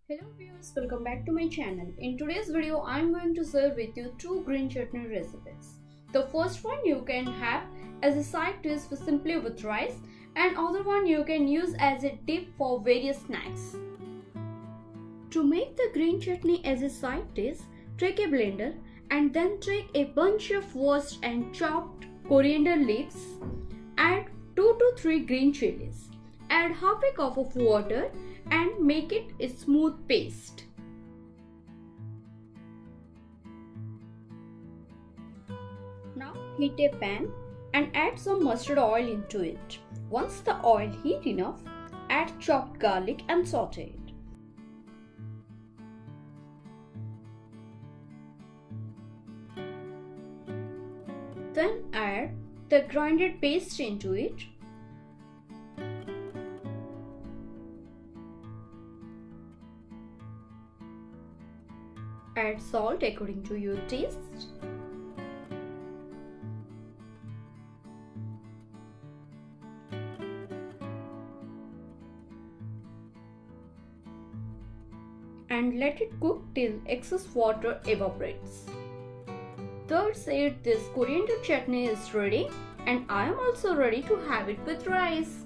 Hello viewers, welcome back to my channel. In today's video, I am going to share with you two green chutney recipes. The first one you can have as a side dish simply with rice, and other one you can use as a dip for various snacks. To make the green chutney as a side dish, take a blender and then take a bunch of washed and chopped coriander leaves, add 2 to 3 green chilies, add half a cup of water and make it a smooth paste. Now heat a pan and add some mustard oil into it. Once the oil heat enough, add chopped garlic and saute it. Then add the grinded paste into it. Add salt according to your taste. And let it cook till excess water evaporates. That's it, this coriander chutney is ready, and I am also ready to have it with rice.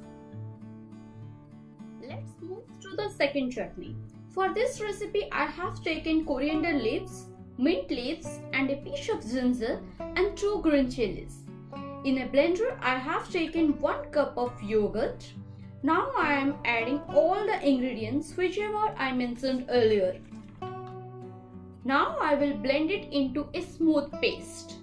Let's move to the second chutney. For this recipe, I have taken coriander leaves, mint leaves and a piece of ginger and 2 green chilies. In a blender, I have taken 1 cup of yogurt. Now I am adding all the ingredients whichever I mentioned earlier. Now I will blend it into a smooth paste.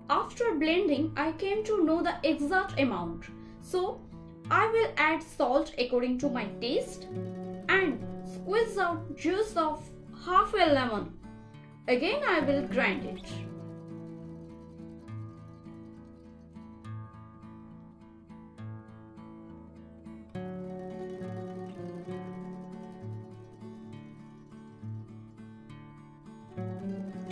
After blending, I came to know the exact amount. So, I will add salt according to my taste and squeeze out juice of half a lemon. Again, I will grind it.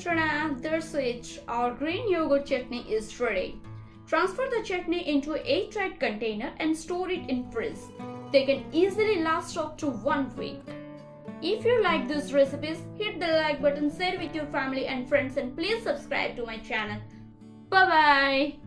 Ta-da! That's it. Our green yogurt chutney is ready. Transfer the chutney into an airtight container and store it in fridge. They can easily last up to 1 week. If you like these recipes, hit the like button, share with your family and friends, and please subscribe to my channel. Bye bye.